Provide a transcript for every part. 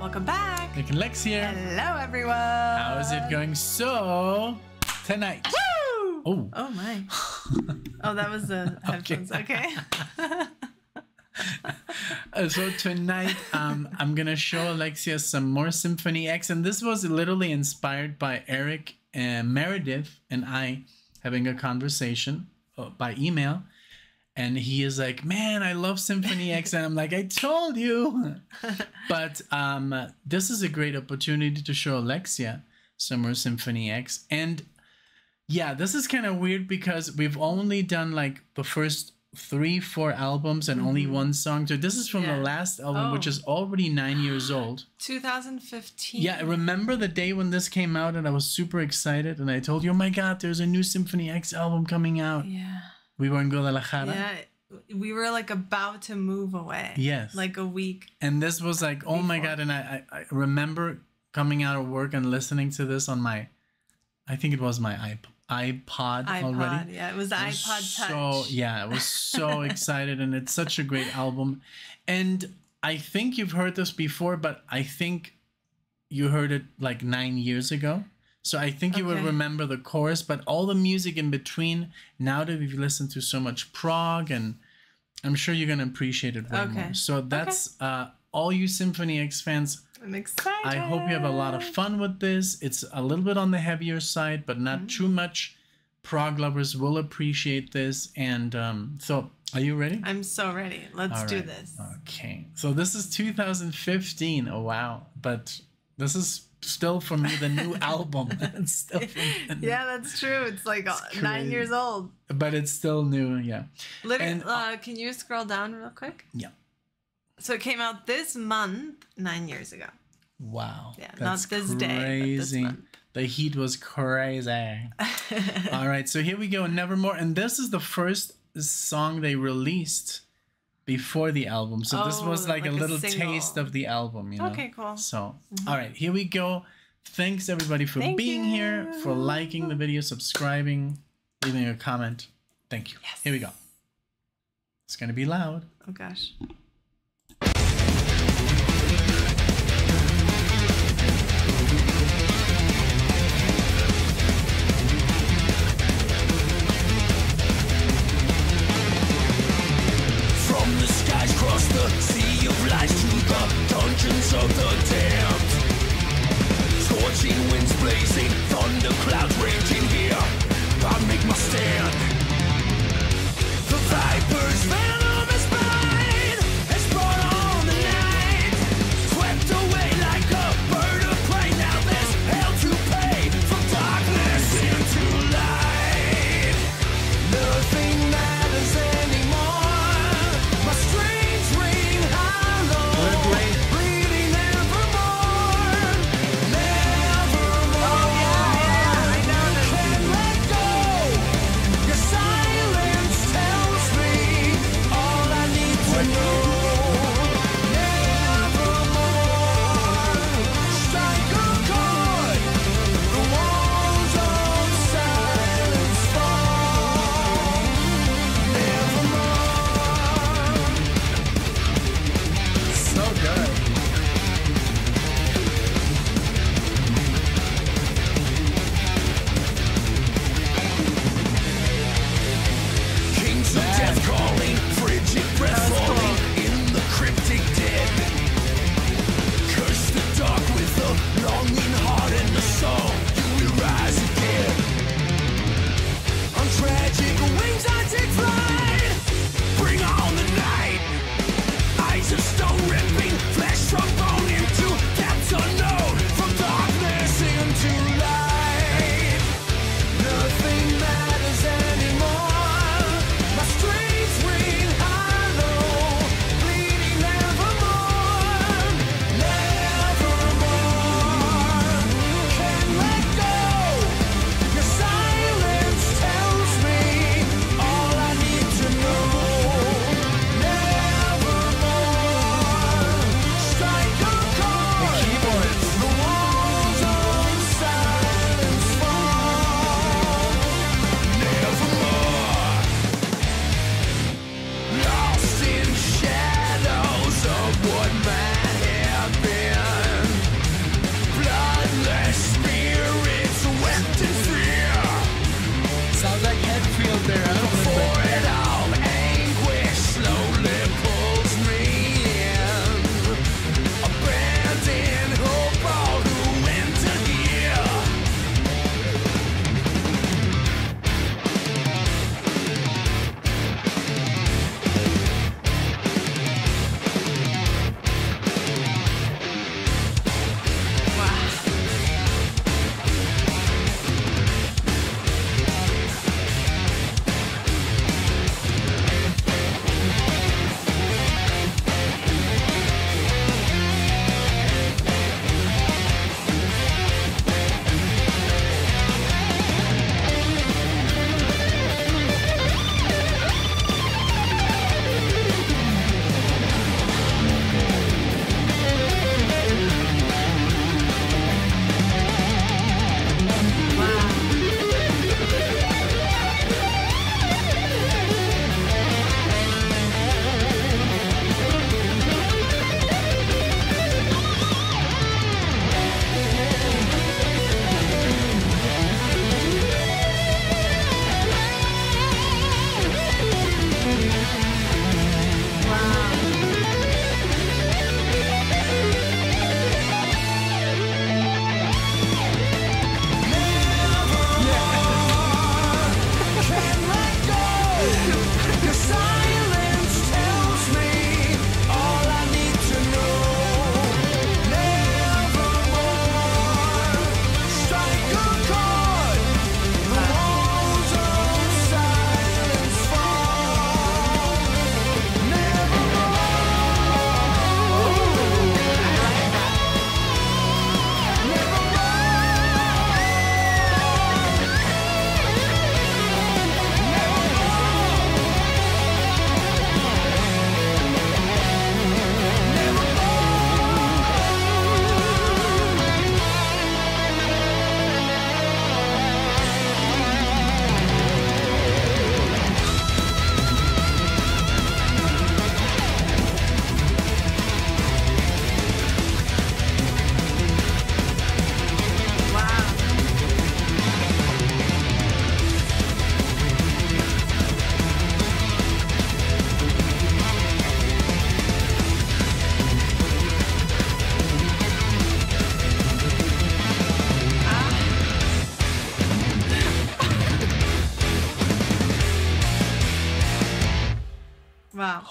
Welcome back. Nick and Lex here. Hello, everyone. How is it going? So, tonight. Woo! Oh. Oh, my. Oh, that was the headphones. Okay. So tonight, I'm going to show Alexia some more Symphony X. And this was literally inspired by Eric and Meredith and I having a conversation by email. And he is like, man, I love Symphony X. And I'm like, I told you. But this is a great opportunity to show Alexia some more Symphony X. And yeah, this is kind of weird because we've only done like the first 3-4 albums and only one song. So this is from the last album, which is already 9 years old. 2015. Yeah, remember the day when this came out and I was super excited. And I told you, oh my God, there's a new Symphony X album coming out. Yeah. We were in Guadalajara. Yeah, we were like about to move away. Yes. Like a week. And this was like, oh my God. And I remember coming out of work and listening to this on my, I think it was my iPod already. Yeah, it was the iPod Touch. So, yeah, I was so excited. And it's such a great album. And I think you've heard this before, but I think you heard it like 9 years ago. So I think you will remember the chorus, but all the music in between, now that we've listened to so much Prog, and I'm sure you're going to appreciate it way more. So that's all you Symphony X fans. I'm excited. I hope you have a lot of fun with this. It's a little bit on the heavier side, but not too much. Prog lovers will appreciate this. And so are you ready? I'm so ready. Let's do this. Okay. So this is 2015. Oh, wow. But this is still for me the new album. It's still yeah, that's true. It's like 9 years old, but it's still new. Yeah. Literally, can you scroll down real quick? Yeah. So it came out this month 9 years ago. Wow. Yeah, that's not this day, but this month. The heat was crazy. All right, so here we go, Nevermore, and this is the first song they released before the album. So this was like a little taste of the album, you know? Okay, cool. So, all right, here we go. Thanks everybody for being here, for liking the video, subscribing, leaving a comment. Thank you. Yes. Here we go. It's going to be loud. Oh gosh. Across the sea of lies to the dungeons of the damned. Scorching winds blazing, thunder clouds raging here. I make my stand. The viper's venomous bite has brought on the night. Swept away like a bird of prey. Now there's hell to pay. From darkness into light. Nothing matters anymore. My strings ring hollow, bleeding nevermore, nevermore. Oh yeah, I know this. Can't let go. Your silence tells me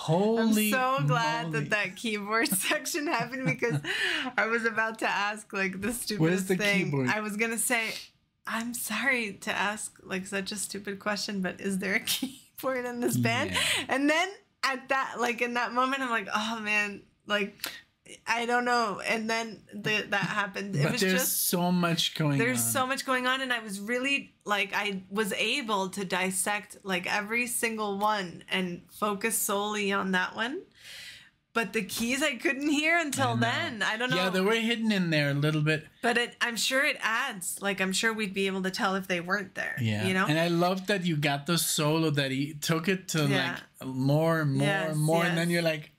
Holy I'm so glad moly. that keyboard section happened, because I was about to ask like the stupidest Where's the thing. keyboard? I was gonna say, I'm sorry to ask like such a stupid question, but is there a keyboard in this band? Yeah. And then at that, like in that moment, I'm like, oh man, like I don't know. And then that happened. It But was there's just so much going on. there's so much going on, and I was really like I was able to dissect like every single one and focus solely on that one. But the keys I couldn't hear until then. I don't know. Yeah, they were hidden in there a little bit. But I'm sure it adds. Like I'm sure we'd be able to tell if they weren't there. Yeah. You know? And I love that you got the solo, that he took it to Yeah. like more and more Yes, and more. yes. And then you're like,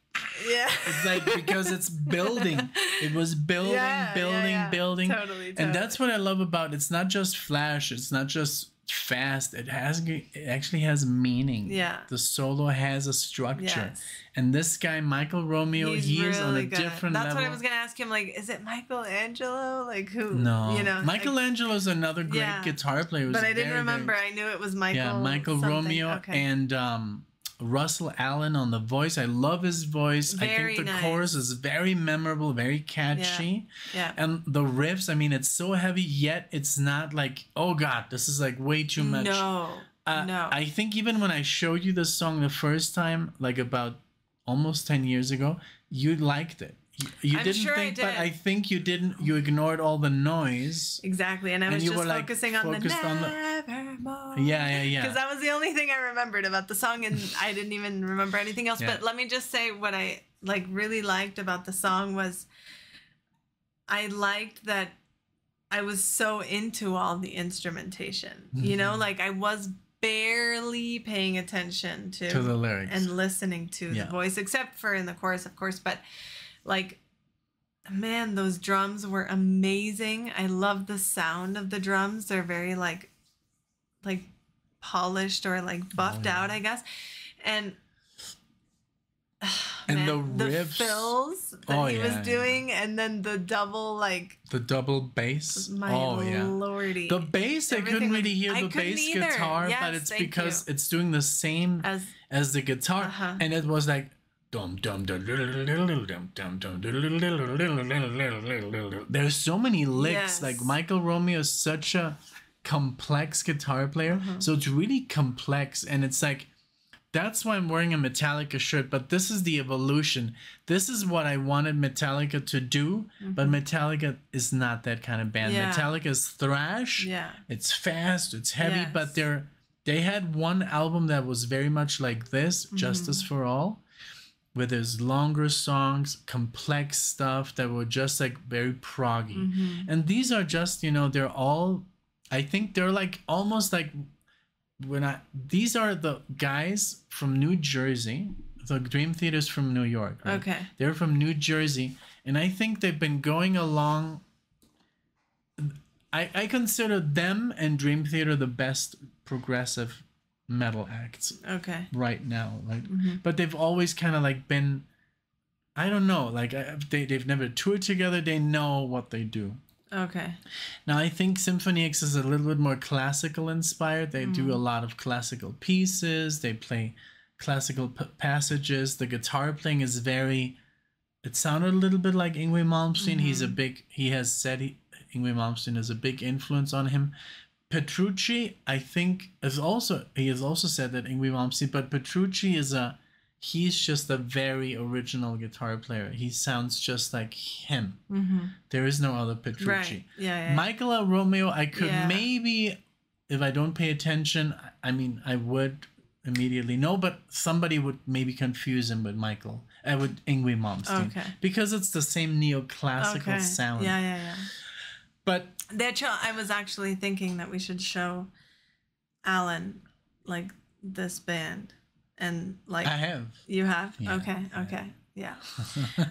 Yeah. it's like, because it's building. It was building, Yeah, building, yeah. building. Totally. And that's what I love about it. It's not just flash. It's not just fast. It actually has meaning. Yeah. The solo has a structure. Yes. And this guy, Michael Romeo, he is on a really good. different That's level. what I was gonna ask him. Like, is it Michelangelo? Like who? No. You know. Michelangelo's another great Yeah. guitar player. But I didn't remember. I knew it was Michael. Yeah, Michael something. Romeo Okay. and Russell Allen on the voice. I love his voice. I Very think the nice. chorus is very memorable, very catchy. Yeah. And the riffs, I mean, it's so heavy, yet it's not like, oh God, this is like way too much. No. No. I think even when I showed you this song the first time, like about almost 10 years ago, you liked it. You I'm didn't sure I think, but did. I think you didn't. You ignored all the noise. Exactly, and I was you just were, like, focusing on the focused on the- Nevermore. Yeah. Because that was the only thing I remembered about the song, and I didn't even remember anything else. Yeah. But let me just say what I like really liked about the song was I liked that I was so into all the instrumentation. You know, like I was barely paying attention to the lyrics and listening to Yeah. the voice, except for in the chorus, of course. But like, man, those drums were amazing. I love the sound of the drums. They're very like polished or like buffed out, I guess. And And man, the riffs. fills that he was yeah. doing, and then the double like The double bass. my lordy. The bass, I couldn't Everything really was- hear I the couldn't bass either. guitar, Yes, but it's thank because you. it's doing the same as the guitar, Uh-huh. and it was like dum dum dum dum dum dum. There's so many licks. Yes. Like Michael Romeo is such a complex guitar player, so it's really complex, and it's like. That's why I'm wearing a Metallica shirt, but this is the evolution. This is what I wanted Metallica to do, but Metallica is not that kind of band. Yeah. Metallica is thrash. Yeah. It's fast, it's heavy, Yes. but they had one album that was very much like this, Justice for All, where there's longer songs, complex stuff that were just like very proggy. And these are just, they're all, I think they're like almost like these are the guys from New Jersey. The Dream Theater's from New York, right? Okay. They're from New Jersey, and I think they've been going along. I consider them and Dream Theater the best progressive metal acts Okay. right now, right? But they've always kind of like been, I don't know, like they've never toured together. They know what they do. Okay. Now, I think Symphony X is a little bit more classical inspired. They do a lot of classical pieces. They play classical passages. The guitar playing is it sounded a little bit like Yngwie Malmsteen. He has said Yngwie Malmsteen is a big influence on him. Petrucci, I think, he has also said that Yngwie Malmsteen, but Petrucci he's just a very original guitar player. He sounds just like him. There is no other Petrucci. Right. Yeah. Michael Romeo, I could Yeah. maybe, if I don't pay attention, I mean, I would immediately know, but somebody would maybe confuse him with Yngwie Malmsteen. Okay. Because it's the same neoclassical sound. Yeah. But I was actually thinking that we should show Alan like this band, and like I have. you have. Yeah, Okay. Yeah.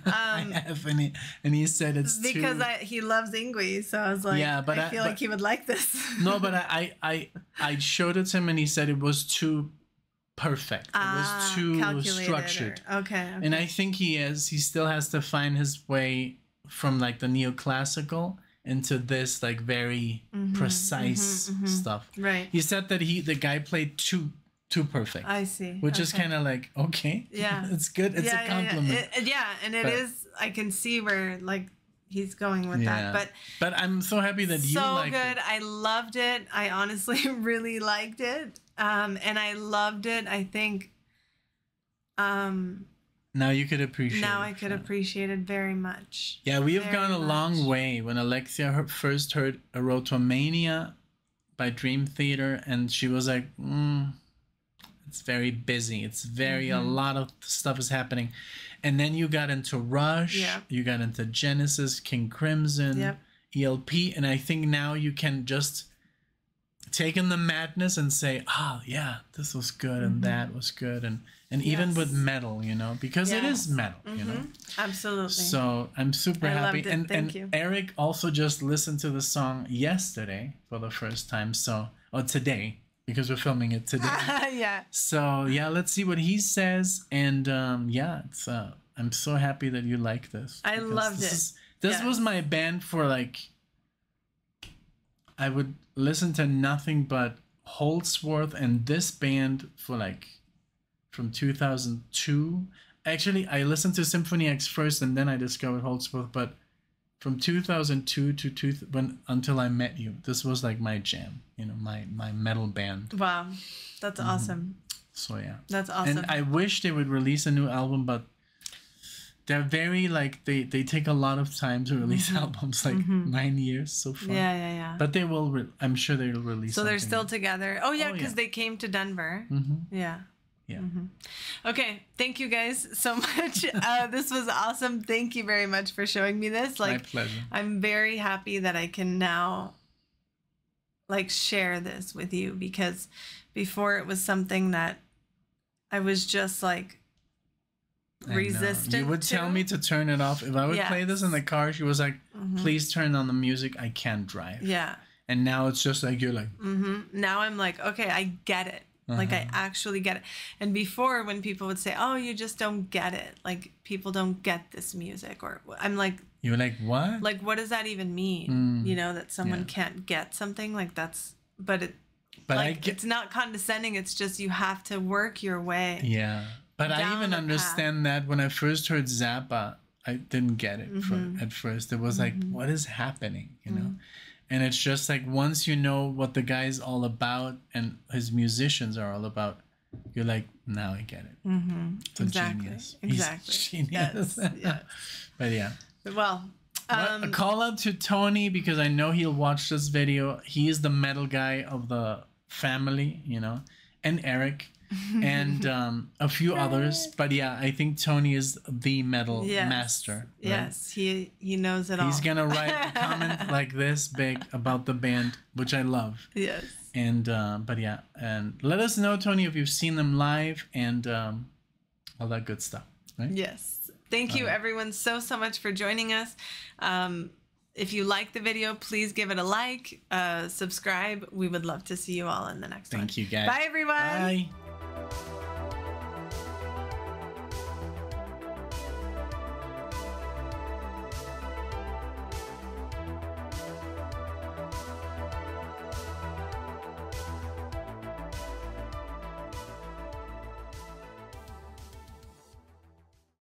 I have, and he said it's Because too... he loves Yngwie, so I was like, Yeah, but I feel like he would like this. No, but I showed it to him, and he said it was too perfect. It was too calculated structured. Okay. And I think he still has to find his way from like the neoclassical into this like very precise stuff. Right. He said that the guy played too too perfect. I see. Which is kind of like, okay, yeah, it's good. It's a compliment. Yeah, and it is. I can see where like he's going with that. But I'm so happy that you liked it. So good. I loved it. I honestly really liked it. And I loved it. I think now you could appreciate it. Now I could appreciate it very much. Yeah, we have gone a long way. When Alexia first heard Erotomania by Dream Theater, and she was like, it's very busy. It's very, a lot of stuff is happening. And then you got into Rush, you got into Genesis, King Crimson, ELP, and I think now you can just take in the madness and say, oh, yeah, this was good and that was good. And even with metal, you know, because it is metal, you know. Absolutely. So I'm super happy. Loved it. Thank you. Eric also just listened to the song yesterday for the first time. Or today, because we're filming it today. So yeah, let's see what he says. And it's I'm so happy that you like this. I loved it. This was my band for like, I would listen to nothing but Holdsworth and this band for like from 2002. Actually, I listened to Symphony X first and then I discovered Holdsworth, but from 2002 to until I met you, this was like my jam, you know, my metal band. Wow, that's awesome. So yeah, that's awesome. And I wish they would release a new album, but they're very like they take a lot of time to release albums, like 9 years so far. Yeah. But they will. I'm sure they'll release. So they're still together. Oh yeah, because they came to Denver. Yeah. Okay, thank you guys so much. This was awesome. Thank you very much for showing me this. Like, my pleasure. I'm very happy that I can now like share this with you, because before it was something that I was just like resistant. You would tell me to turn it off. If I would play this in the car, she was like, please turn on the music. I can't drive. Yeah. And now it's just like, you're like. Now I'm like, okay, I get it. Like, I actually get it. And before, when people would say, oh, you just don't get it. Like, people don't get this music. Or I'm like. You're like, what? Like, what does that even mean? You know, that someone can't get something? Like, that's. But it's not condescending. It's just you have to work your way. Yeah. But I even understand that when I first heard Zappa, I didn't get it at first. It was like, what is happening? You know? And it's just like, once you know what the guy's all about and his musicians are all about, you're like, now I get it. It's a genius. Exactly. He's a genius. Yes. But yeah. Well, a call out to Tony, because I know he'll watch this video. He is the metal guy of the family, you know, and Eric. And a few others, but yeah, I think Tony is the metal master. Right? Yes, he knows it all. He's gonna write a comment like this big about the band, which I love. Yes. And but yeah, and let us know, Tony, if you've seen them live and all that good stuff. Right? Yes. Thank you, everyone, so much for joining us. If you like the video, please give it a like, subscribe. We would love to see you all in the next one. Thank you, guys. Bye, everyone. Bye.